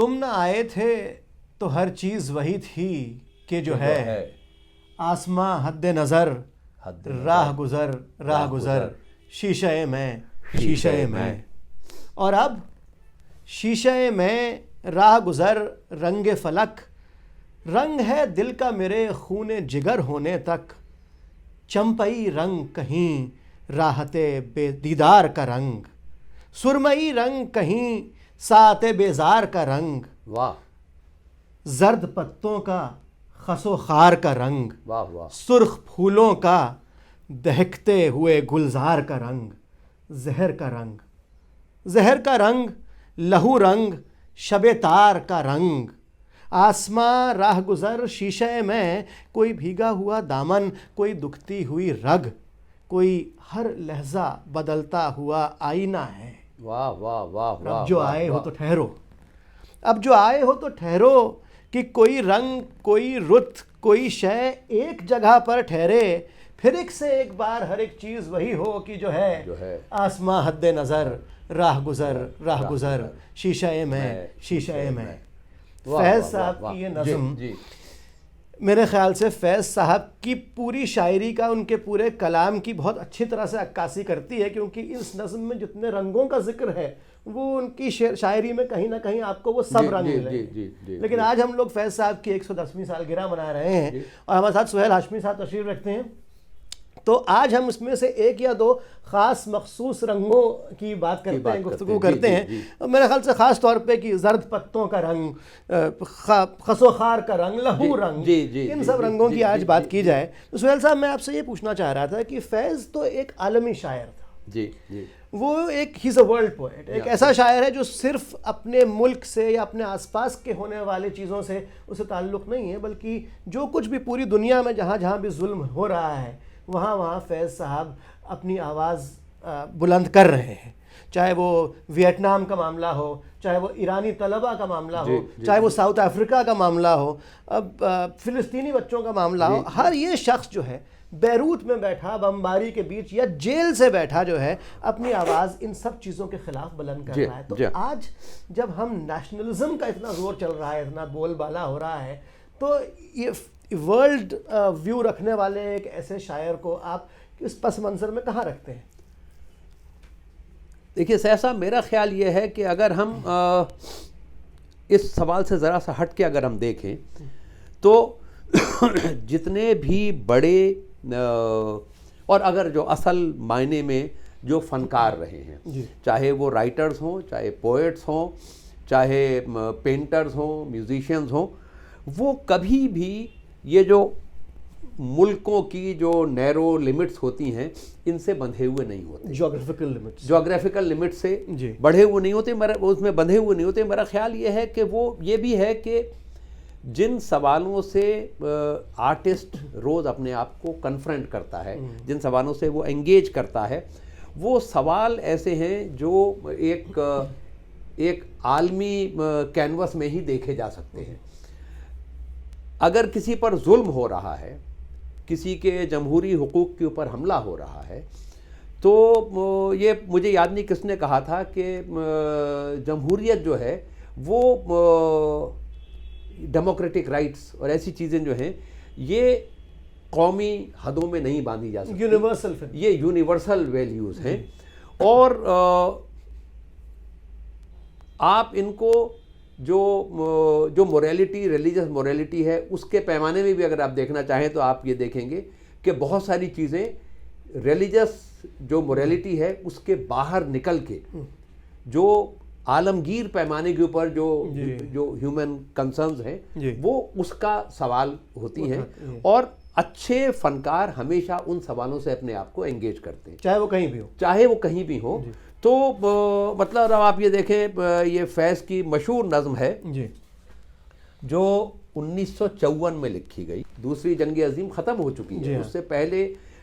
तुम न आए थे तो हर चीज़ वही थी कि जो है आसमां हद्दे नज़र राह गुज़र शीशे में। और अब शीशे में राह गुज़र रंगे फलक, रंग है दिल का मेरे खूने जिगर होने तक। चंपई रंग कहीं राहते बेदीदार का रंग, सुरमई रंग कहीं साते बेजार का रंग, वाह, जर्द पत्तों का खसो खार का रंग, वाह वाह, सुर्ख फूलों का दहकते हुए गुलजार का रंग, जहर का रंग लहू रंग शबे तार का रंग। आसमां राह गुज़र शीशे में, कोई भीगा हुआ दामन, कोई दुखती हुई रग, कोई हर लहजा बदलता हुआ आईना है। वाह वाह वाह वाह। अब जो आए हो तो ठहरो, अब जो आए हो तो ठहरो, कि कोई रंग कोई रुत कोई शय एक जगह पर ठहरे। फिर एक से एक बार हर एक चीज़ वही हो कि जो है आसमां हद्दे नज़र राह गुज़र शीशे में। फैज़ साहब की ये नज़्म मेरे ख़्याल से फैज़ साहब की पूरी शायरी का, उनके पूरे कलाम की बहुत अच्छी तरह से अक्कासी करती है, क्योंकि इस नज़्म में जितने रंगों का जिक्र है वो उनकी शायरी में कहीं ना कहीं आपको वो सब रंग मिलेंगे। लेकिन आज हम लोग फैज़ साहब की 110वीं सालगिरह मना रहे हैं और हमारे साथ सुहेल हाशमी साहब तशरीफ़ रखते हैं। तो आज हम उसमें से एक या दो ख़ास मखसूस रंगों की बात करते हैं, गुफ्तगू करते हैं। मेरे ख्याल से ख़ास तौर पे कि जर्द पत्तों का रंग, खसोखार का रंग, लहू रंग, इन सब रंगों की आज बात की जाए। तो सुहेल साहब, मैं आपसे ये पूछना चाह रहा था कि फैज़ तो एक आलमी शायर था। जी जी, वो एक ही अ वर्ल्ड पोएट, एक ऐसा शायर है जो सिर्फ अपने मुल्क से या अपने आसपास के होने वाले चीज़ों से उसे ताल्लुक़ नहीं है, बल्कि जो कुछ भी पूरी दुनिया में जहाँ जहाँ भी जुल्म हो रहा है वहाँ वहाँ फैज़ साहब अपनी आवाज़ बुलंद कर रहे हैं। चाहे वो वियतनाम का मामला हो, चाहे वो ईरानी तलबा का मामला हो, चाहे वो साउथ अफ्रीका का मामला हो, अब फ़िलिस्तीनी बच्चों का मामला हो, हर ये शख्स जो है बैरूत में बैठा बमबारी के बीच या जेल से बैठा जो है अपनी आवाज़ इन सब चीज़ों के ख़िलाफ़ बुलंद कर रहा है। तो आज जब हम नेशनलिज्म का इतना ज़ोर चल रहा है, इतना बोलबाला हो रहा है, तो ये वर्ल्ड व्यू रखने वाले एक ऐसे शायर को आप इस पस मंज़र में कहाँ रखते हैं? देखिए सहसा, मेरा ख्याल ये है कि अगर हम इस सवाल से ज़रा सा हट के अगर हम देखें तो जितने भी बड़े और अगर जो असल मायने में जो फ़नकार रहे हैं, चाहे वो राइटर्स हों, चाहे पोएट्स हों, चाहे पेंटर्स हों, म्यूज़िशियंस हों, वो कभी भी ये जो मुल्कों की जो नैरो लिमिट्स होती हैं इनसे बंधे हुए नहीं होते। जोग्राफिकल लिमिट से बढ़े हुए नहीं होते, उसमें बंधे हुए नहीं होते। मेरा ख्याल ये है कि वो ये भी है कि जिन सवालों से आर्टिस्ट रोज़ अपने आप को कन्फ्रंट करता है, जिन सवालों से वो एंगेज करता है, वो सवाल ऐसे हैं जो एक आलमी कैनवस में ही देखे जा सकते हैं। अगर किसी पर जुल्म हो रहा है, किसी के जमहूरी हुकूक के ऊपर हमला हो रहा है, तो ये मुझे याद नहीं किसने कहा था कि जमहूरियत जो है वो डेमोक्रेटिक राइट्स और ऐसी चीज़ें जो हैं ये कौमी हदों में नहीं बांधी जा सकती, ये यूनिवर्सल वैल्यूज़ हैं। और आप इनको जो मोरालिटी, रिलीजियस मोरालिटी है, उसके पैमाने में भी अगर आप देखना चाहें तो आप ये देखेंगे कि बहुत सारी चीज़ें रिलीजियस जो मोरालिटी है उसके बाहर निकल के जो आलमगीर पैमाने के ऊपर जो ह्यूमन कंसर्न्स हैं वो उसका सवाल होती हैं। और अच्छे फनकार हमेशा उन सवालों से अपने आप को एंगेज करते हैं, चाहे वो कहीं भी हो। तो मतलब आप ये देखें, ये फैज़ की मशहूर नज़्म है जो 1954 में लिखी गई। दूसरी जंग अजीम ख़त्म हो चुकी है, उससे पहले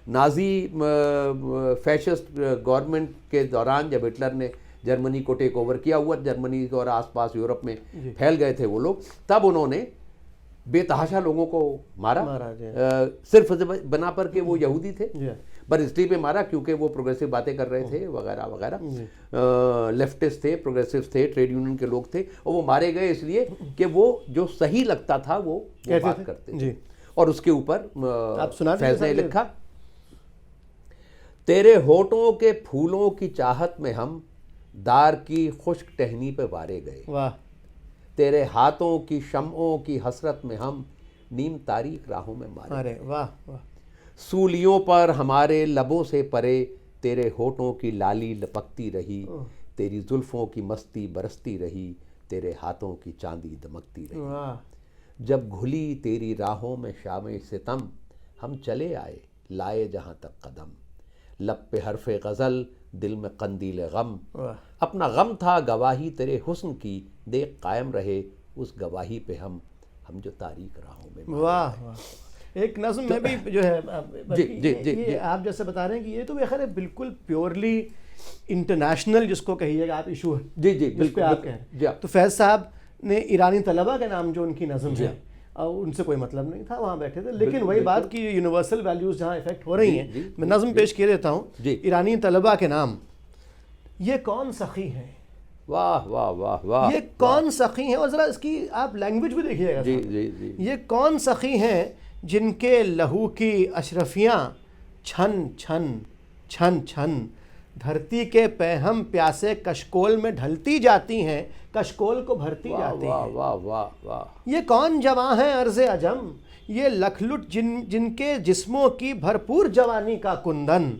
नाजी फैशिस्ट गवर्नमेंट के दौरान जब हिटलर ने जर्मनी को टेक ओवर किया हुआ, जर्मनी और आसपास यूरोप में फैल गए थे वो लोग, तब उन्होंने बेतहाशा लोगों को मारा सिर्फ बना पर के वो यहूदी थे। पर इसलिए भी मारा क्योंकि वो प्रोग्रेसिव बातें कर रहे थे वगैरह वगैरह, लेफ्टिस्ट थे, प्रोग्रेसिव थे, ट्रेड यूनियन के लोग थे, और वो मारे गए इसलिए कि वो जो सही लगता था वो बात करते थे। और उसके ऊपर फैज़ ने लिखा, तेरे होठों के फूलों की चाहत में हम दार की खुश्क टहनी पे वारे गए, वाह। तेरे हाथों की शम्ओं की हसरत में हम नीम तारीख राहों में मारे। अरे वाह वाह। सूलियों पर हमारे लबों से परे तेरे होठों की लाली लपकती रही, तेरी जुल्फों की मस्ती बरसती रही, तेरे हाथों की चांदी दमकती रही। वाह। जब घुली तेरी राहों में शामे सितम, हम चले आए लाए जहां तक कदम, लब पे हरफे गज़ल दिल में कंदील गम, अपना गम था गवाही तेरे हुस्न की, देख कायम रहे उस गवाही पे हम जो तारीख राहों में। वाह वाह। एक नज़्म में भी जो है ये आप जैसे बता रहे हैं कि ये तो खैर बिल्कुल प्योरली इंटरनेशनल जिसको कहिएगा आप इशू है। जी जी बिल्कुल आप कह रहे हैं। तो फैज़ साहब ने ईरानी तलबा के नाम जो उनकी नज़्म है, उनसे कोई मतलब नहीं था, वहाँ बैठे थे, लेकिन वही बात की यूनिवर्सल वैल्यूज़ जहाँ इफेक्ट हो रही हैं, मैं नज़्म पेश किए देता हूँ। ईरानी तलबा के नाम, ये कौन सखी हैं, वाह वाह वाह वाह, ये कौन सखी हैं, और ज़रा इसकी आप लैंग्वेज भी देखिएगा। जी जी जी। ये कौन सखी हैं जिनके लहू की अशरफियाँ छन छन छन छन धरती के पैहम प्यासे कशकोल में ढलती जाती हैं, कशकोल को भरती जाती हैं। वाह वाह वाह। ये कौन जवां है अर्ज़े अजम, ये लखलुट जिनके जिस्मों की भरपूर जवानी का कुंदन,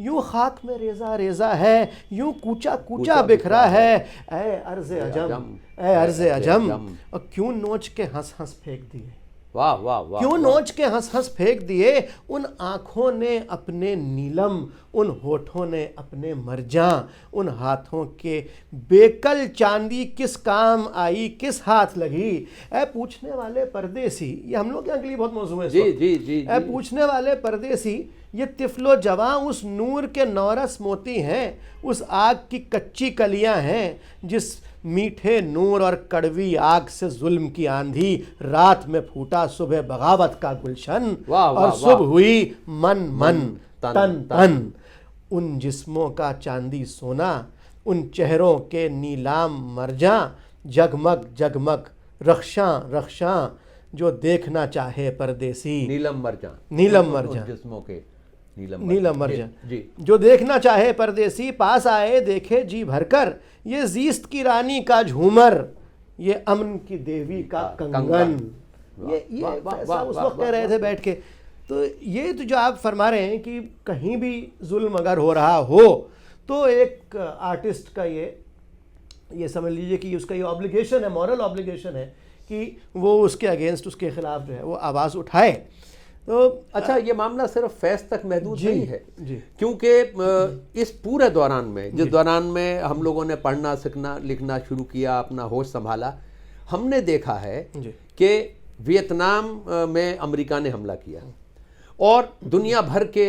यूं खाक में रेजा रेजा है, यूं कूचा कूचा बिखरा है, ऐ अर्ज़े अजम, ऐ अर्ज़े अजम, और क्यों नोच के हंस हंस फेंक दिए, वाह वाह वाह, क्यों नोच के हंस हंस फेंक दिए, उन आँखों ने अपने नीलम, उन होठों ने अपने मरजां, उन हाथों के बेकल चांदी किस काम आई, किस हाथ लगी, ऐ पूछने वाले परदेसी, ये हम लोग के लिए बहुत मौजूद है। जी जी जी। ऐ पूछने वाले परदेसी, ये तिफलो जवां उस नूर के नौरस मोती हैं, उस आग की कच्ची कलियां हैं, जिस मीठे नूर और कड़वी आग से जुल्म की आंधी रात में फूटा सुबह बगावत का गुलशन, और सुबह हुई मन मन तन तन, उन जिस्मों का चांदी सोना, उन चेहरों के नीलाम मरजां, जगमग जगमग रख्शां रख्शां, जो देखना चाहे परदेसी, नीलम मरजां, नीलम मरजां, जिस्मों के नीलम मरजां, जो देखना चाहे परदेसी, पास आए देखे जी भरकर, ये जीस्त की रानी का झूमर, ये अमन की देवी का कंगन। ये ऐसा उस वक्त कह रहे थे बैठ के। तो ये तो जो आप फरमा रहे हैं कि कहीं भी जुल्म अगर हो रहा हो तो एक आर्टिस्ट का ये समझ लीजिए कि उसका ये ऑब्लिगेशन है, मॉरल ऑब्लिगेशन है कि वो उसके अगेंस्ट, उसके खिलाफ जो है वो आवाज़ उठाए। तो अच्छा, ये मामला सिर्फ फैज़ तक महदूद नहीं है, क्योंकि इस पूरे दौरान में, जिस दौरान में हम लोगों ने पढ़ना सीखना लिखना शुरू किया, अपना होश संभाला, हमने देखा है कि वियतनाम में अमेरिका ने हमला किया और दुनिया भर के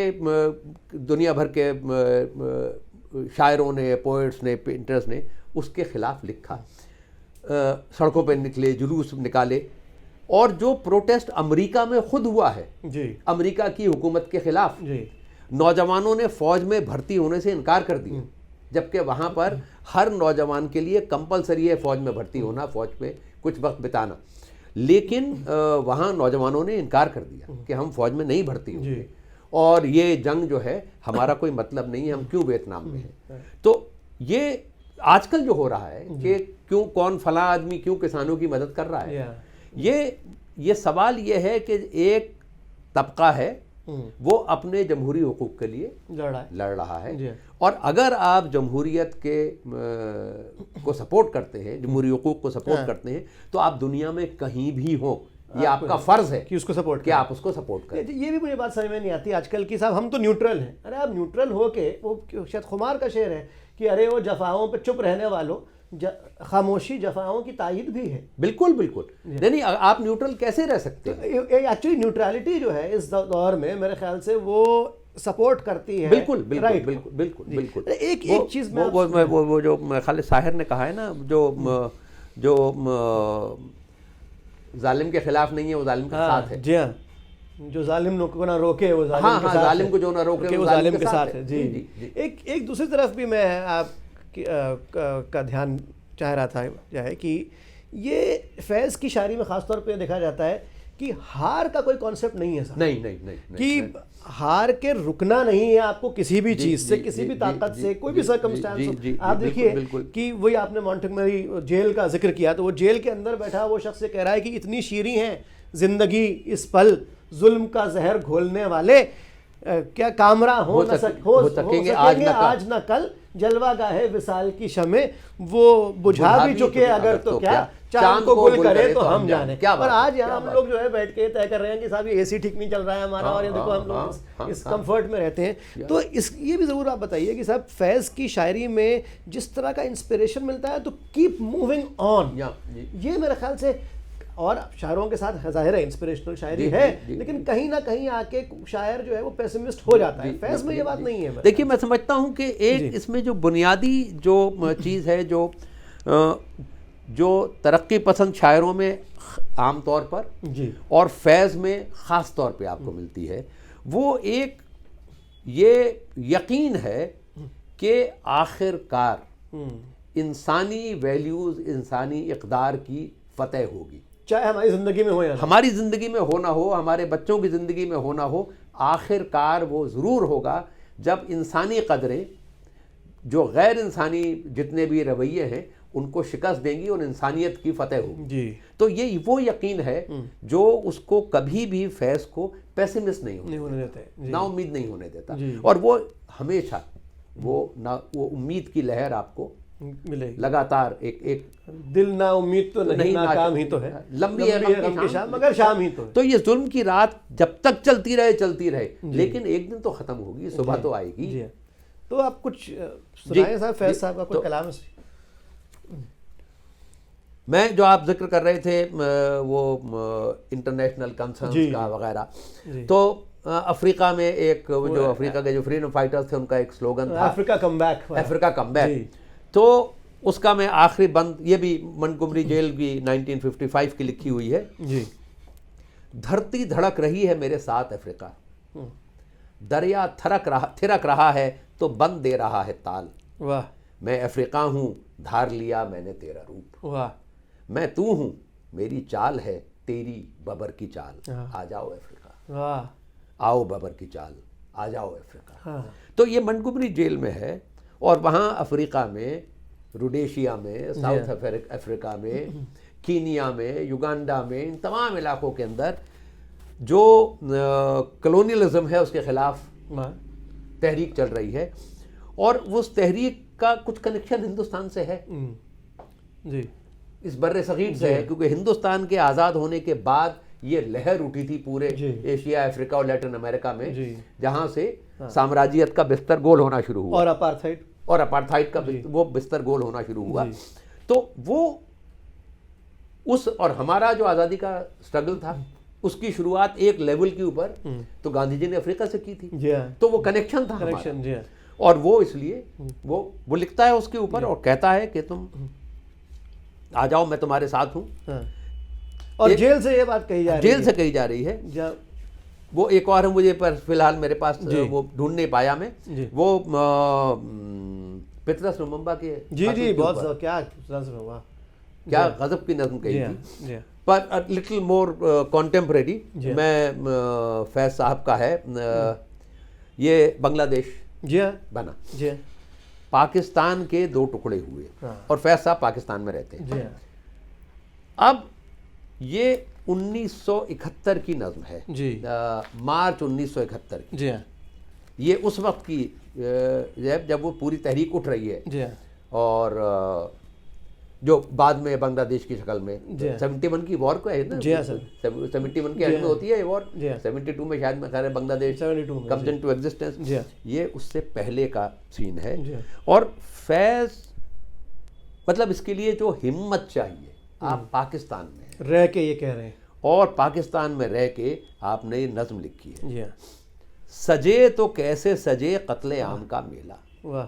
शायरों ने, पोइट्स ने, पेंटर्स ने उसके खिलाफ लिखा, सड़कों पर निकले, जुलूस निकाले, और जो प्रोटेस्ट अमेरिका में खुद हुआ है जी, अमेरिका की हुकूमत के खिलाफ, नौजवानों ने फौज में भर्ती होने से इनकार कर दिया, जबकि वहाँ पर हर नौजवान के लिए कंपलसरी है फौज में भर्ती होना, फौज में कुछ वक्त बिताना, लेकिन वहाँ नौजवानों ने इनकार कर दिया कि हम फौज में नहीं भर्ती होंगे और ये जंग जो है हमारा कोई मतलब नहीं है, हम क्यों वियतनाम में हैं। तो ये आजकल जो हो रहा है कि क्यों कौन फला आदमी क्यों किसानों की मदद कर रहा है, ये सवाल ये है कि एक तबका है वो अपने जमहूरी हुकूक के लिए लड़ रहा है, और अगर आप जमहूरियत को सपोर्ट करते हैं, जमहूरी हुकूक को सपोर्ट करते हैं, तो आप दुनिया में कहीं भी हो, ये आपका फर्ज है कि उसको सपोर्ट कि आप उसको सपोर्ट करें। ये भी मुझे बात समझ में नहीं आती आजकल की, साहब हम तो न्यूट्रल हैं। अरे आप न्यूट्रल हो के, वो शायद खुमार का शेर है कि अरे वो जफाओं पे चुप रहने वालों, खामोशी जफाओं की तायद भी है। बिल्कुल बिल्कुल नहीं, आप न्यूट्रल कैसे रह सकते हैं? एक्चुअली न्यूट्रलिटी जो है इस दौर में मेरे ख्याल से वो सपोर्ट करती है। बिल्कुल बिल्कुल बिल्कुल बिल्कुल बिल्कुल। एक चीज में वो जो खालिद साहिर ने कहा है ना, जो जालिम के खिलाफ नहीं है वो जालिम के साथ है। जी हाँ, जो जालिम को ना रोके वो जालिम हाँ के हाँ, साथ जालिम है। को जो ना रोके वो जालिम के साथ है। है। जी जी जी। एक दूसरी तरफ भी मैं आप का ध्यान चाह रहा था जो है कि ये फैज़ की शायरी में ख़ासतौर पे देखा जाता है कि हार का कोई कॉन्सेप्ट नहीं है साहब। नहीं नहीं नहीं कि हार के रुकना नहीं है आपको किसी भी जी, चीज़ से, जी, किसी जी, भी जी, ताकत जी, से, कोई जी, भी जी, सर्कमस्टांस जी, हो। जी, आप बिल्कुल, देखिए बिल्कुल। कि वही आपने मॉन्टेगमरी जेल का जिक्र किया, तो वो जेल के अंदर बैठा वो शख्स ये कह रहा है कि इतनी शीरी है जिंदगी इस पल, जुल्म का जहर घोलने वाले क्या कामरा हो सकेंगे आज न कल, जलवा गाहे विसाल की शमे वो बुझा भी चुके अगर तो क्या, चांद को गुल करे तो हम जाने। पर आज यहाँ हम लोग जो है बैठ के तय कर रहे हैं कि साहब ये एसी ठीक नहीं चल रहा है हमारा, और ये देखो हम लोग इस कंफर्ट में रहते हैं। तो ये भी ज़रूर आप बताइए कि साहब फैज़ की शायरी में जिस तरह का इंस्पिरेशन मिलता है तो कीप मूविंग ऑन, ये मेरे ख्याल से, और शायरों के साथ ज़ाहिर है इंस्पिरेशनल शायरी है, लेकिन कहीं ना कहीं आके शायर जो है वो पेसिमिस्ट हो जाता है। फैज़ में ये बात नहीं है। देखिए, मैं समझता हूँ कि एक इसमें जो बुनियादी जो चीज़ है, जो तरक्की पसंद शायरों में आम तौर पर जी और फैज़ में ख़ास तौर पे आपको मिलती है, वो एक ये यकीन है कि आखिरकार इंसानी वैल्यूज़, इंसानी इक़दार की फ़तह होगी, चाहे हमारी ज़िंदगी में हो या हमारी ज़िंदगी में हो ना हो, हमारे बच्चों की ज़िंदगी में हो ना हो, आखिरकार वो ज़रूर होगा जब इंसानी कदरें जो गैर इंसानी जितने भी रवैये हैं उनको शिकस्त देंगी और इंसानियत की फतह होगी। जी तो ये वो यकीन है जो उसको कभी भी फैज़ को पेसिमिस्ट नहीं होने देते, ना उम्मीद नहीं होने देता, और वो हमेशा वो उम्मीद की लहर आपको मिलेगी लगातार। एक दिल ना उम्मीद तो नहीं, नाकाम ही तो है, लंबी है गम की शाम मगर शाम ही तो है। तो ये जुल्म की रात जब तक चलती रहे, लेकिन एक दिन तो खत्म होगी, सुबह तो आएगी। जी। तो आप कुछ सुनाएं साहब, फैज़ साहब का कुछ कलाम। मैं जो आप जिक्र कर रहे थे वो इंटरनेशनल कंसर्न्स का वगैरह, तो अफ्रीका में एक जो अफ्रीका के जो फ्रीडम फाइटर्स थे उनका एक स्लोगन था, अफ्रीका कम बैक। तो उसका मैं आखिरी बंद, ये भी मंटगोमरी जेल की 1955 की लिखी हुई है जी। धरती धड़क रही है मेरे साथ अफ्रीका, दरिया थिरक रहा है तो बंद दे रहा है ताल। वाह। मैं अफ्रीका हूँ, धार लिया मैंने तेरा रूप। वाह। मैं तू हूँ, मेरी चाल है तेरी बबर की चाल। आ जाओ अफ्रीका, वाह। आओ बबर की चाल, आ जाओ अफ्रीका। तो ये मंटगोमरी जेल में है, और वहाँ अफ्रीका में, रोडेशिया में, साउथ अफ्रीका में, कीनिया में, युगांडा में, इन तमाम इलाकों के अंदर जो कलोनियलिज्म है उसके खिलाफ तहरीक चल रही है, और उस तहरीक का कुछ कनेक्शन हिंदुस्तान से है जी, इस बर्रे सगीर से है, क्योंकि हिंदुस्तान के आज़ाद होने के बाद ये लहर उठी थी पूरे एशिया, अफ्रीका और लैटिन अमेरिका में, जहाँ से साम्राज्यत का बिस्तर गोल होना शुरू हुआ, और अपार्थाइड का वो बिस्तर गोल होना शुरू हुआ। तो वो और हमारा जो आज़ादी का स्ट्रगल था उसकी शुरुआत एक लेवल के ऊपर तो गांधी जी ने अफ्रीका से की थी, तो वो कनेक्शन था हमारा, और वो इसलिए वो लिखता है उसके ऊपर और कहता है कि तुम आ जाओ, मैं तुम्हारे साथ हूँ। और जेल से ये बात कही जा रही है, जेल से कही जा रही है। वो एक और है, मुझे पर फिलहाल मेरे पास वो ढूंढ नहीं पाया मैं, वो पतरस लुमुम्बा के जी बहुत क्या गजब की नज़्म कही थी, पर लिटिल मोर कॉन्टेम्परेरी। मैं फैज़ साहब का है, ये बांग्लादेश बना, पाकिस्तान के दो टुकड़े हुए, और फैज़ साहब पाकिस्तान में रहते हैं। अब ये 1971 की नज़्म है जी, मार्च 1971 की जी। ये उस वक्त की जब वो पूरी तहरीक उठ रही है जी, और जो बाद में बांग्लादेश की शक्ल में 71 की वॉर को है ना, 71 के एंड में होती है ये वॉर, 72 में शायद मैं कह रहा बांग्लादेश कम्स इनटू एग्जिस्टेंस, ये उससे पहले का सीन है। और फैज़ मतलब इसके लिए जो हिम्मत चाहिए, आप पाकिस्तान में रह के ये कह रहे हैं, और पाकिस्तान में रह के आपने ये नज़्म लिखी है, सजे तो कैसे सजे कत्ले आम का मेला, वाह,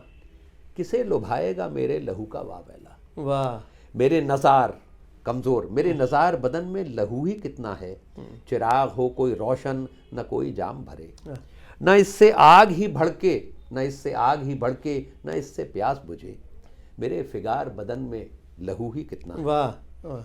किसे लुभाएगा मेरे लहू का वावेला, वाह, मेरे नज़ार कमज़ोर, मेरे नज़ार बदन में लहू ही कितना है, चिराग हो कोई रोशन न कोई जाम भरे, न इससे आग ही भड़के, न इससे आग ही भड़के, न इससे प्यास बुझे, मेरे फिगार बदन में लहू ही कितना है। वाह वाह।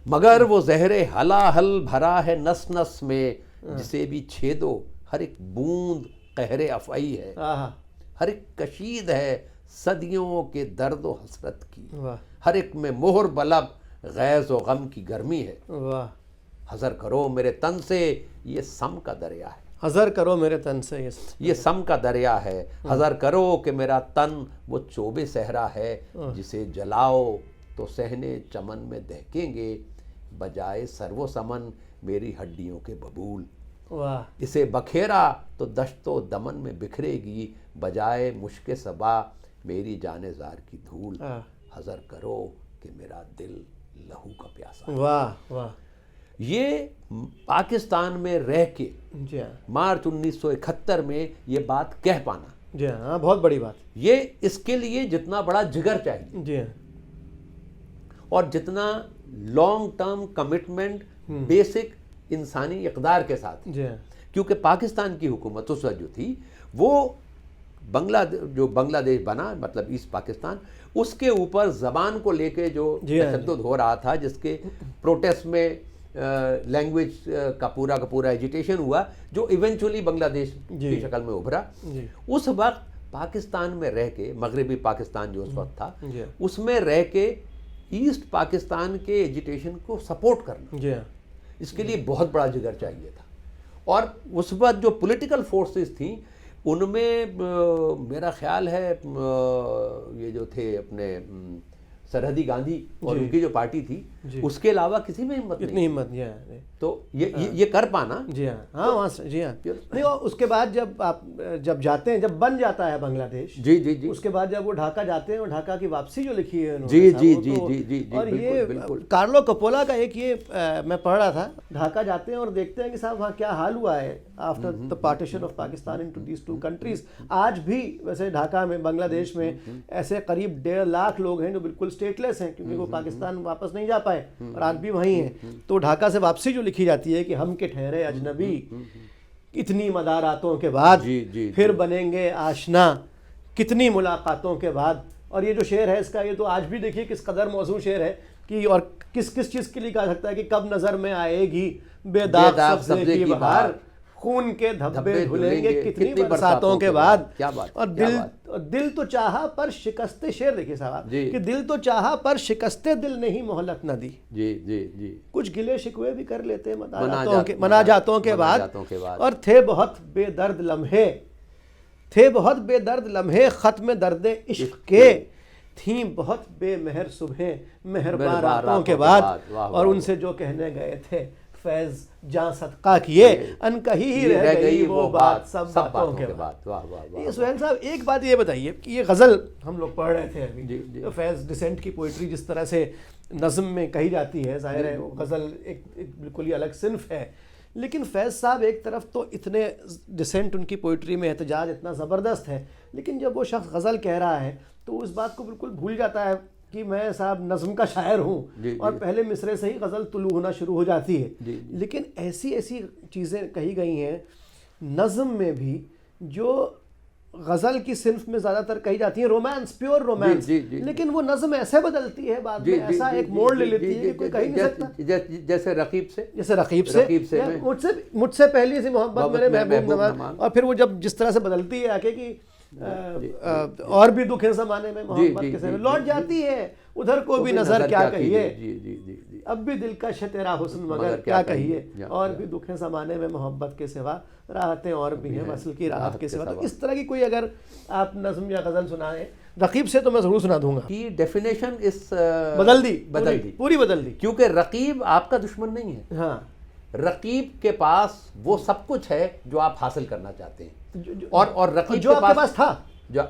मगर वो जहरे हलाहल भरा है नस नस में, जिसे भी छेदो हर एक बूंद कहरे अफ़ई है, आहा, हर एक कशीद है सदियों के दर्द व हसरत की, वाह हर एक में मोहर बलब गैज़ व गम की गर्मी है। वाह। हज़र करो मेरे तन से ये सम का दरिया है, हज़र करो मेरे तन से ये सम का दरिया है। हज़र करो कि मेरा तन वो चोबे सहरा है, जिसे जलाओ तो सहने चमन में दहकेंगे, बजाए सर्वो समन मेरी हड्डियों के बबूल। वाह। इसे बखेरा तो दश्तो दमन में बिखरेगी, बजाए मुश्के सबा मेरी जाने जार की धूल। हज़र करो कि मेरा दिल लहू का प्यासा। वाह वाह। ये पाकिस्तान में रह के जी हाँ मार्च 1971 में ये बात कह पाना, जी हाँ, बहुत बड़ी बात। ये इसके लिए जितना बड़ा जिगर चाहिए जी हाँ और जितना लॉन्ग टर्म कमिटमेंट बेसिक इंसानी इक़दार के साथ, जी हाँ क्योंकि पाकिस्तान की हुकूमत उस वक्त जो थी वो जो बांग्लादेश बना, मतलब ईस्ट पाकिस्तान, उसके ऊपर ज़बान को लेके जो जी हाँ, तशद्दुद हो रहा था, जिसके प्रोटेस्ट में लैंग्वेज का पूरा एजिटेशन हुआ, जो इवेंचुअली बांग्लादेश की शक्ल में उभरा। जी उस वक्त पाकिस्तान में रह के, मगरबी पाकिस्तान जो उस वक्त था, जी हाँ उसमें रह के ईस्ट पाकिस्तान के एजिटेशन को सपोर्ट करना, जी हाँ इसके लिए बहुत बड़ा जिगर चाहिए था। और उस वक्त जो पॉलिटिकल फोर्सेस थी उनमें मेरा ख्याल है ये जो थे अपने सरहदी गांधी और उनकी जो पार्टी थी, उसके अलावा किसी में हिम्मत इतनी हिम्मत नहीं है। तो ये कर पाना। जी हाँ हाँ, वहाँ से जी हाँ नहीं। और उसके बाद जब आप जब जाते हैं, जब बन जाता है बांग्लादेश, जी जी जी, उसके बाद जब वो ढाका जाते हैं, और ढाका की वापसी जो लिखी है उन्होंने, जी साहब, जी वो जी तो- जी जी जी, और बिल्कुल, ये बिल्कुल। कार्लो कपोला का एक ये मैं पढ़ रहा था, ढाका जाते हैं और देखते हैं कि साहब वहाँ क्या हाल हुआ है after the partition of Pakistan into these two countries. आज भी वैसे ढाका में, बांग्लादेश में ऐसे करीब 1.5 लाख लोग हैं जो बिल्कुल स्टेटलेस हैं, क्योंकि वो पाकिस्तान वापस नहीं जा पाए और आज भी वहीं हैं। तो ढाका से वापसी जो लिखी जाती है कि हम के ठहरे अजनबी, इतनी मदारातों के बाद जी, जी, फिर बनेंगे आशना, कितनी मुलाकातों के बाद। और ये जो शेर है इसका, ये तो आज भी देखिए किस कदर मौजूद शेर है कि, और किस किस चीज़ के लिए कहा सकता है कि कब नज़र में आएगी बेदाग सब्ज़े की बहार, खून के धब्बे धुलेंगे कितनी बरसातों के बाद। क्या बात। और दिल तो चाहा पर शिकस्ते, शेर देखिए साहब कि दिल तो चाहा पर शिकस्ते दिल नहीं मोहलत न दी। जी जी जी, कुछ गिले शिकवे भी कर लेते हैं मनाजातों के बाद। और थे बहुत बेदर्द लम्हे, थे बहुत बेदर्द लम्हे खत्म दर्द इश्क के, थी बहुत बेमहर सुबह मेहरबान रातों के बाद। और उनसे जो कहने गए थे फैज जहाँ सदका किए, अनकही ही रह गई वो बात सब बातों के बाद। वाह वाह वाह। ये सुहैल साहब एक बात ये बताइए कि ये गज़ल हम लोग पढ़ रहे थे अभी, जी, जी। तो फैज़ डिसेंट की पोइट्री जिस तरह से नज़म में कही जाती है, ज़ाहिर है वो गज़ल एक बिल्कुल ही अलग सिन्फ है। लेकिन फैज़ साहब एक तरफ तो इतने डिसेंट उनकी पोइट्री में एहतजाज इतना ज़बरदस्त है, लेकिन जब वो शख्स गज़ल कह रहा है तो उस बात को बिल्कुल भूल जाता है कि मैं साहब नज़म का शायर हूँ, और पहले मिसरे से ही गज़ल तुलू होना शुरू हो जाती है। लेकिन ऐसी ऐसी चीज़ें कही गई हैं नज़म में भी जो गज़ल की सिन्फ में ज़्यादातर कही जाती है, रोमांस, प्योर रोमांस, लेकिन वो नज़म ऐसे बदलती है बाद में, ऐसा एक मोड़ ले लेती है कि कोई कह नहीं सकता। जैसे रकीब से, मुझसे पहली सी मोहब्बत मेरे महबूब नवाज, और फिर वो जब जिस तरह से बदलती है आके कि और भी दुख है ज़माने में मोहब्बत के समय लौट जाती है, उधर को भी नजर क्या कहिए, अब भी दिलकश है तेरा हुस्न मगर क्या कहिए, और भी दुख है ज़माने में मोहब्बत के सिवा, राहतें और भी हैं वसल की राहत के सिवा। तो इस तरह की कोई अगर आप नज़म या गज़ल सुनाएं रकीब से तो मैं ज़रूर सुना दूंगा। की डेफिनेशन इस बदल दी, पूरी बदल दी, क्योंकि रकीब आपका दुश्मन नहीं है। हाँ, रकीब के पास वो सब कुछ है जो आप हासिल करना चाहते हैं, और रकीब जो आपके पास था, जो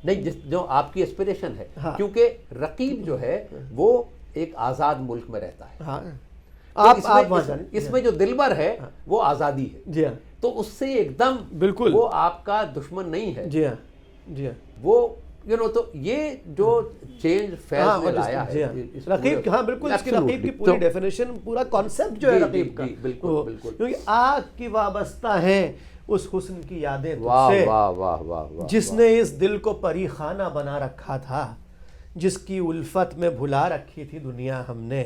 नहीं, जो आपकी एस्पिरेशन है। हाँ। क्योंकि रकीब जो है वो एक आज़ाद मुल्क में रहता है। हाँ, तो इसमें जो दिलबर है वो आज़ादी है। जी हाँ, तो उससे एकदम बिल्कुल वो आपका दुश्मन नहीं है। जी हाँ, जी हाँ, वो तो ये जो चेंज फैज हाँ, ने और लाया जी है हाँ। इस रकीब, पूरे- हाँ बिल्कुल, इसकी Absolutely। रकीब की पूरी तो डेफिनेशन, पूरा कॉन्सेप्ट जो है जी, रकीब का, जी, बिल्कुल, वो- बिल्कुल। क्योंकि आग की वाबस्ता है उस हुस्न की यादें वाह तुझसे, वाह वाह वाह वाह, जिसने इस दिल को परीखाना बना रखा था, जिसकी उल्फत में भुला रखी थी दुनिया हमने,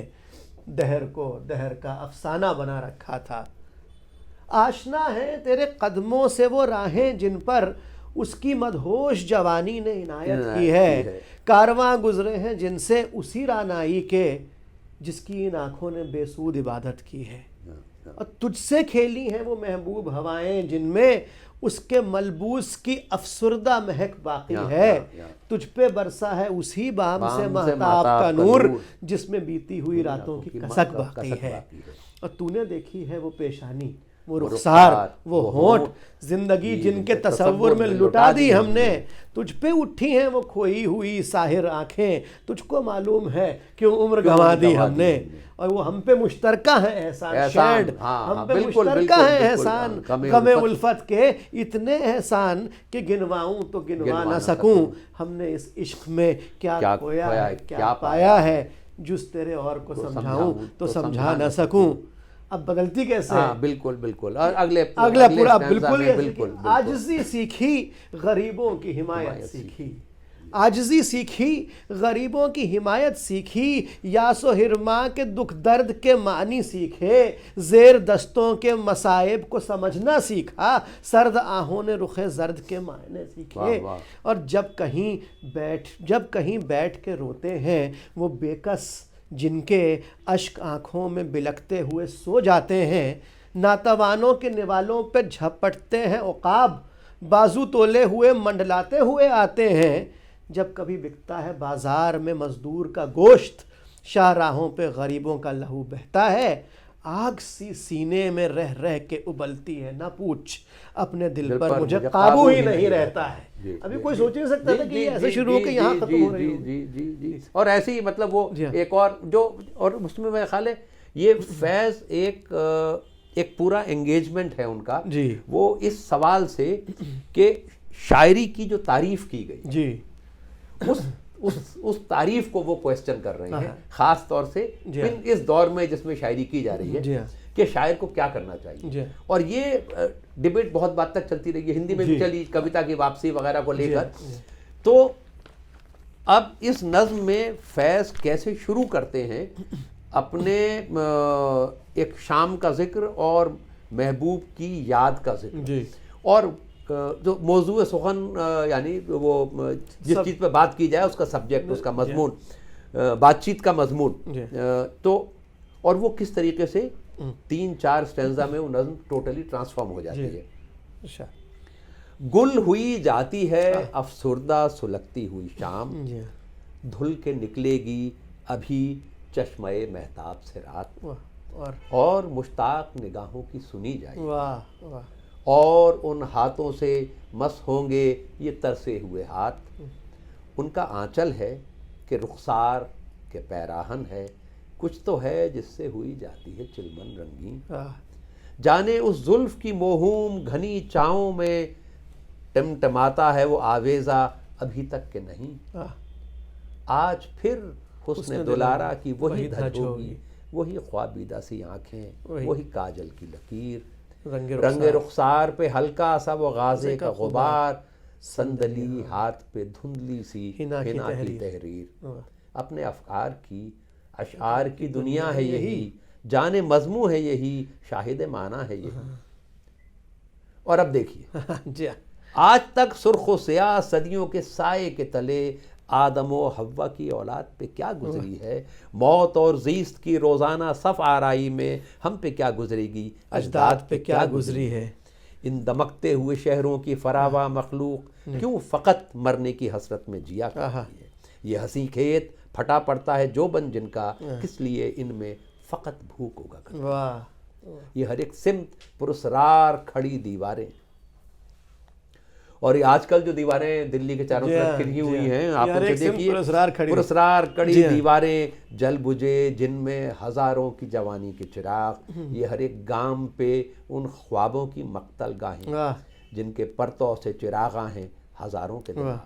दहर को दहर का अफसाना बना रखा था। आशना है तेरे कदमों से वो राहें जिन पर उसकी मदहोश जवानी ने इनायत की है, कारवां गुजरे हैं जिनसे उसी रानाई के, वाजिसकी इन आंखों ने बेसूद इबादत की है। और तुझसे खेली हैं वो महबूब हवाएं जिनमें उसके मलबूस की अफसुरदा महक बाकी है। तुझ पे बरसा है उसी बाम से महताब का नूर, जिसमें बीती हुई रातों की कसक बाकी है। और तूने देखी है वो पेशानी, वो रुखसार, वो होंठ, जिंदगी जिनके तसव्वुर में लुटा दी हमने। तुझ पे उठी हैं वो खोई हुई साहिर आंखें, तुझको मालूम है क्यों उम्र गंवा दी हमने। और वो हम पे मुश्तरका है एहसान शेड, हम पे मुश्तरका है एहसान, गमे उल्फत के इतने एहसान कि गिनवाऊं तो गिनवा ना सकूं। हमने इस इश्क में क्या खोया है, क्या पाया है, जुस तेरे और को समझाऊं तो समझा ना सकूं। अब बदलती कैसे? हाँ, बिल्कुल बिल्कुल। और अगले पूरा बिल्कुल बिल्कुल आजिज़ी सीखी गरीबों की हिमायत सीखी, आजिज़ी सीखी गरीबों की हिमायत सीखी, यासो हिरमा के दुख दर्द के मानी सीखे, ज़ेर दस्तों के मसाइब को समझना सीखा, सर्द आहों ने रुखे जर्द के मायने सीखे। और जब कहीं बैठ के रोते हैं वो बेकस, जिनके अश्क आँखों में बिलकते हुए सो जाते हैं, नातवानों के निवालों पे झपटते हैं उकाब, बाजू तोले हुए मंडलाते हुए आते हैं। जब कभी बिकता है बाजार में मजदूर का गोश्त, शाहराहों पे गरीबों का लहू बहता है, आग सी सीने में रह रह के उबलती है, ना पूछ अपने दिल पर मुझे काबू ही नहीं रहता है। अभी कोई सोच नहीं सकता था कि ऐसे शुरू होकर यहाँ खत्म हो रही होगी। जी। और ऐसे ही मतलब वो एक और जो, और उसमें मेरा ख्याल है ये फैज एक पूरा एंगेजमेंट है उनका जी, वो इस सवाल से कि शायरी की जो तारीफ की गई जी, उस तारीफ को वो क्वेश्चन कर रहे हैं, खास तौर से इस दौर में जिसमें शायरी की जा रही है कि शायर को क्या करना चाहिए। और ये डिबेट बहुत बात तक चलती रही है, हिंदी में भी चली, कविता की वापसी वगैरह को लेकर। तो अब इस नज्म में फैज कैसे शुरू करते हैं अपने एक शाम का जिक्र और महबूब की याद का जिक्र, और जो मौजूद सुखन यानी वो जिस चीज़ पे बात की जाए उसका सब्जेक्ट, उसका मजमून, बातचीत का मजमून, तो और वो किस तरीके से 3-4 स्टेंजा में वो नज़्म टोटली ट्रांसफॉर्म हो जाती है। गुल हुई जाती है अफसुरदा सुलगती हुई शाम, धुल के निकलेगी अभी चश्मे महताब से रात, और मुश्ताक निगाहों की सुनी जाएगी, और उन हाथों से मस होंगे ये तरसे हुए हाथ, उनका आंचल है कि रुखसार के पैराहन है, कुछ तो है जिससे हुई जाती है चिलमन रंगीन, जाने उस जुल्फ की मोहूम घनी चाहों में टिमटिमाता है वो आवेजा अभी तक के नहीं, आज फिर हुस्न दुलारा की वही धज होगी, वही ख्वाबीदा सी आंखें, वही काजल की लकीर, रंगे रुखसार पे हल्का सा वो गाजे का गुबार, संदली हाथ पे धुंधली सी हिना की तहरीर, अपने अफकार की अशआर की दुनिया है यही, जाने मजमू है यही, शाहिद माना है यही। और अब देखिए आज तक सुर्खो स्याह सदियों के साये के तले आदम व हव्वा की औलाद पे क्या गुजरी है, मौत और ज़ीस्त की रोज़ाना सफ़ आराई में हम पे क्या गुजरेगी, अजदाद पे क्या गुजरी है। इन दमकते हुए शहरों की फरावा मखलूक क्यों फ़कत मरने की हसरत में जिया करती है, ये हंसी खेत फटा पड़ता है जो बन जिनका, किस लिए इनमें फ़कत भूख होगा। ये हर एक सिमत पुरस्रार खड़ी दीवारें, और ये आजकल जो दीवारें दिल्ली के चारों तरफ खिली हुई हैं, आप उनसे देखिए, पुरस्रार कड़ी दीवारें जल बुझे जिनमें हजारों की जवानी के चिराग, ये हर एक गाम पे उन ख्वाबों की मक्तल गाहें जिनके परतों से चिरागा हैं हजारों के दिमाग,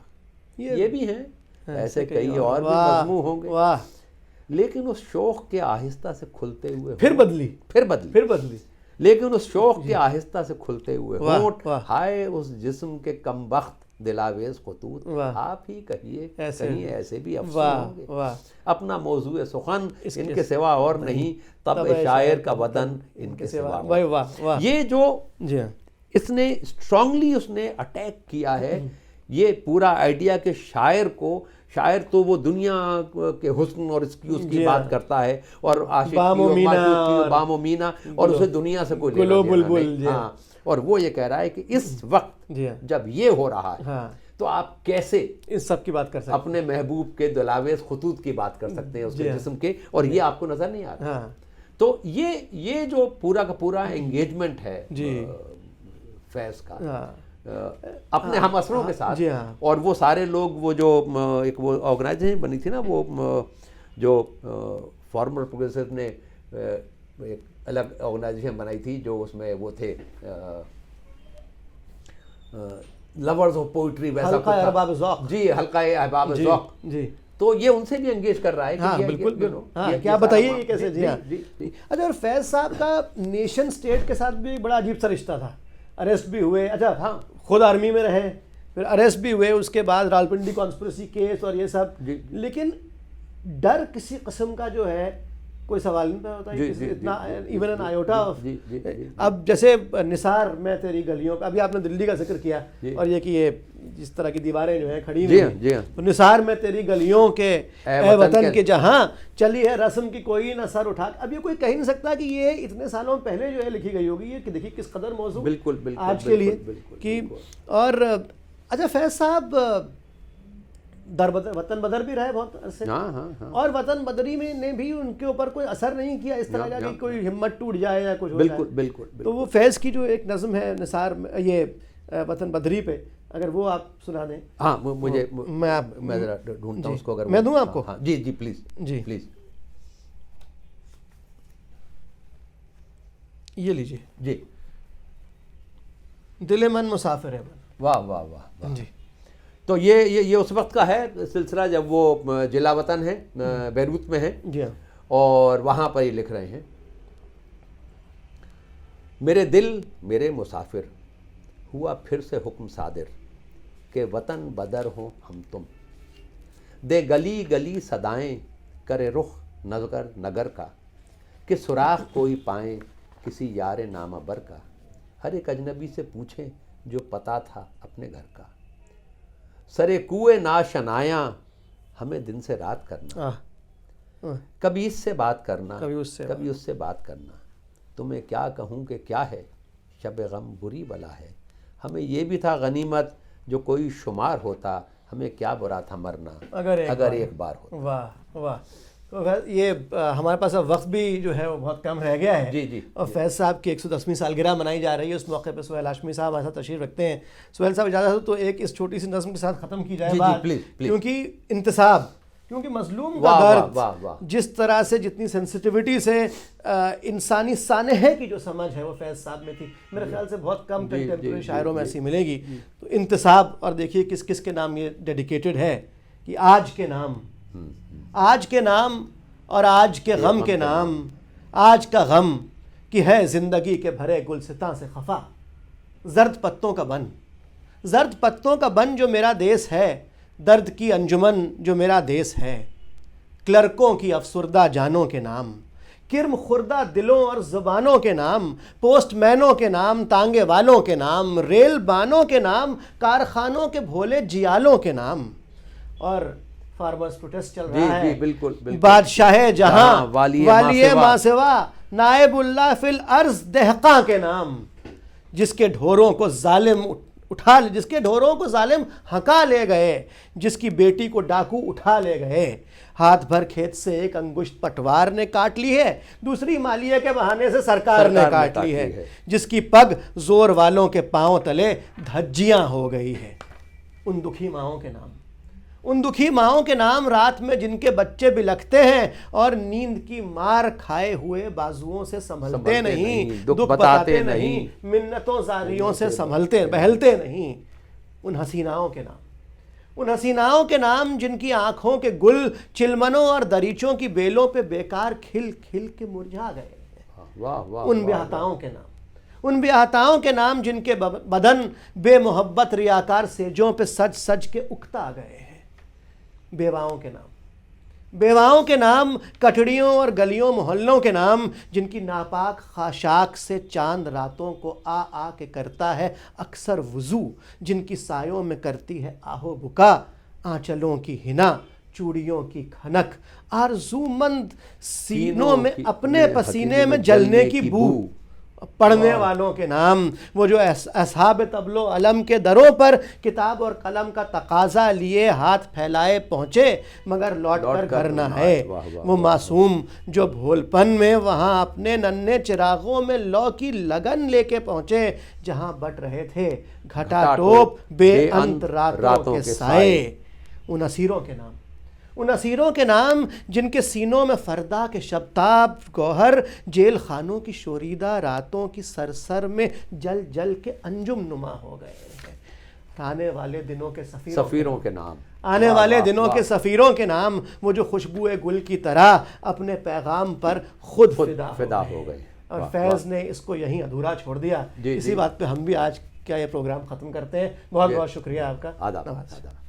ये भी हैं, ऐसे कई और भी वाह, मजमू होंगे। वाह, लेकिन उस शौक के आहिस्ता से खुलते हुए फिर बदली, फिर बदली, फिर बदली। लेकिन उस शौक के आहिस्ता से खुलते हुए वाह, होंठ, वाह। हाय उस जिस्म के कमबख्त दिलावेज खतूत, वाह। आप ही कहिए ऐसे कहीं ऐसे भी अफसोस वाह, होंगे। वाह। अपना मौजूए सुखन इनके सिवा और नहीं, तब शायर का वतन इनके सिवा। वाह, वाह, वाह। ये जो जी हाँ, इसने स्ट्रांगली उसने अटैक किया है, ये पूरा आइडिया के शायर तो वो दुनिया के हुस्न और उसकी बात करता है, और आशिक बामो मीना और उसे दुनिया से कोई लेना देना नहीं। हाँ, और वो ये कह रहा है कि इस वक्त जी हाँ, जब ये हो रहा है, हाँ, तो आप कैसे इस सब की बात कर सकते अपने महबूब के दिलावेज खतूत की बात कर सकते हैं, उसके जिस्म के, और ये आपको नजर नहीं आ हैं। रहा। हाँ तो ये जो पूरा का पूरा एंगेजमेंट है फैज का, हाँ, अपने हम असरों के साथ, जी हाँ। और वो सारे लोग, वो जो एक वो ऑर्गेनाइजेशन बनी थी ना, वो जो फॉर्मर प्रोग्रेसिव ने एक अलग ऑर्गेनाइजेशन बनाई थी, जो उसमें वो थे लवर्स ऑफ पोइट्री, वैसा हल्का कुछ था। अहबाब ज़ौक़। जी, हल्का अहबाब जी, ज़ौक़। जी। तो ये उनसे भी एंगेज कर रहा है कि हाँ, ये बिल्कुल, you know, हाँ, ये क्या सारा बताइए मामला- ये कैसे? जी हाँ, जी। अच्छा। और फैज साहब का नेशन स्टेट के साथ भी बड़ा अजीब सा रिश्ता था। अरेस्ट भी हुए, अच्छा हाँ। खुद आर्मी में रहे, फिर अरेस्ट भी हुए, उसके बाद रावलपिंडी कॉन्स्पिरेसी केस और ये सब। जी, जी। लेकिन डर किसी किस्म का जो है कोई सवाल नहीं होता है, जी, किसी जी, इतना जी, इवन एन आयोटा ऑफ। जी, जी, जी। अब जैसे निसार मैं तेरी गलियों का, अभी आपने दिल्ली का जिक्र किया, और ये कि ये जिस तरह की दीवारें जो हैं खड़ी जी हुई हाँ, हैं, जी हाँ। तो निसार में तेरी गलियों के ए वतन के जहां चली है रस्म की कोई न सर उठा। अब ये कोई कह नहीं सकता कि ये इतने सालों पहले जो है लिखी गई होगी, ये कि देखिए किस कदर मौजूद बिल्कुल, बिल्कुल, आज के लिए बिल्कुल, कि बिल्कुल। और अच्छा फैज साहब वतन बदर भी रहे बहुत अरसे, हाँ, हाँ, हाँ। और वतन बदरी में ने भी उनके ऊपर कोई असर नहीं किया इस तरह का कि कोई हिम्मत टूट जाए या कुछ हो बिल्कुल, जाए। बिल्कुल, तो वो फैज़ की जो एक नज़म है निसार ये वतन बदरी पे, अगर वो आप सुना दें। हाँ, मुझे मैं जरा ढूंढता हूँ उसको, अगर मैं दूं आपको? हाँ, जी जी, प्लीज जी। प्लीज ये लीजिए, जी। दिल मन मुसाफिर है मन। वाह वाह वाह वाह। जी। तो ये उस वक्त का है सिलसिला जब वो जिला वतन है, बैरूत में है, जी हाँ, और वहाँ पर ही लिख रहे हैं, मेरे दिल मेरे मुसाफिर, हुआ फिर से हुक्म सादिर, के वतन बदर हो हम तुम, दे गली गली सदाएं, करे रुख नगर नगर का, कि सुराख कोई पाएं किसी यारे नामाबर का, हर एक अजनबी से पूछें जो पता था अपने घर का, सरे कुए नाशनाया हमें दिन से रात करना, कभी इससे बात करना कभी उससे बात करना, तुम्हें क्या कहूँ कि क्या है शब गम बुरी बला है, हमें ये भी था गनीमत जो कोई शुमार होता, हमें क्या बुरा था मरना अगर एक बार होता। वाह वाह। तो ये हमारे पास अब वक्त भी जो है वो बहुत कम रह गया है। जी जी। और फैज़ साहब की 110वीं सालगिरह मनाई जा रही है, उस मौके पर सुहेल हाशमी साहब हमारे साथ तशरीफ़ रखते हैं। सुहेल साहब इजाज़त हो तो एक इस छोटी सी नज़्म के साथ ख़त्म की जाए बात, प्लीज़। क्योंकि इंतसाब, क्योंकि मजलूम का दर्द जिस तरह से, जितनी सेंसिटिविटी से इंसानी सानहे की जो समझ है वो फैज़ साहब में थी, मेरे ख्याल से बहुत कम कंटेम्प्रेरी शायरों में ऐसी मिलेगी। तो इंतसाब, और देखिए किस किस के नाम ये डेडिकेटेड है, कि आज के नाम, आज के नाम और आज के गम के नाम, आज का गम कि है ज़िंदगी के भरे गुलसितां से खफा, जर्द पत्तों का बन, जर्द पत्तों का बन जो मेरा देश है, दर्द की अंजुमन जो मेरा देश है, क्लर्कों की अफसुर्दा जानों के नाम, किर्म खुर्दा दिलों और ज़ुबानों के नाम, पोस्टमैनों के नाम, तांगे वालों के नाम, रेल बानों के नाम, कारखानों के भोले जियालों के नाम। और फार्मर्स प्रोटेस्ट चल रहा है। जी, बिल्कुल, बिल्कुल। बादशाह जहां वालिए मासेवा, नायबुल्लाह फिल अर्ज दहका के नाम, जिसके ढोरों को जालिम जिसके ढोरों को जालिम हका ले गए, जिसकी बेटी को डाकू उठा ले गए, हाथ भर खेत से एक अंगुश्त पटवार ने काट ली है, दूसरी मालिये के बहाने से सरकार ने काट ली है, जिसकी पग जोर वालों के पांव तले धज्जियां हो गई है। उन दुखी माओं के नाम, उन दुखी माओं के नाम, रात में जिनके बच्चे बिलखते हैं और नींद की मार खाए हुए बाजुओं से संभलते नहीं, दुख बताते नहीं, मिन्नतों जारियों से संभलते बहलते नहीं। उन हसीनाओं के नाम, उन हसीनाओं के नाम जिनकी आंखों के गुल चिलमनों और दरीचों की बेलों पे बेकार खिल खिल के मुरझा गए हैं। वाह वाह। उन ब्याहताओं के नाम, उन ब्याहताओं के नाम जिनके बदन बेमोहब्बत रियाकार सेजों पे सज सज के उकता गए हैं। बेवाओं के नाम, बेवाओं के नाम, कटड़ियों और गलियों मोहल्लों के नाम जिनकी नापाक खाशाक से चांद रातों को आ आ के करता है अक्सर वुजू, जिनकी सायों में करती है आहो बुका, आंचलों की हिना, चूड़ियों की खनक, आरजूमंद सीनों में अपने पसीने में जलने की बू। पढ़ने वालों के नाम, वो जो असहाब तबलो अलम के दरों पर किताब और कलम का तकाजा लिए हाथ फैलाए पहुँचे मगर लौट कर घर न है। वो मासूम जो भोलपन में वहाँ अपने नन्हे चिरागों में लौ की लगन लेके पहुँचे जहाँ बट रहे थे घटाटोप बेअंत रातों के साए। उन असीरों के नाम, उन असीरों के नाम जिनके सीनों में फरदा के शब्ताब गौहर जेल खानों की शोरीदा रातों की सरसर में जल जल के अंजुम नुमा हो गए हैं। आने वाले दिनों के सफ़ीरों के नाम, आने वाले दिनों के सफ़ीरों के नाम, वो जो खुशबुए गुल की तरह अपने पैगाम पर खुद फिदा हो गए। और फैज़ ने इसको यहीं अधूरा छोड़ दिया। इसी बात पे हम भी आज क्या ये प्रोग्राम ख़त्म करते हैं। बहुत बहुत शुक्रिया आपका। आदाब।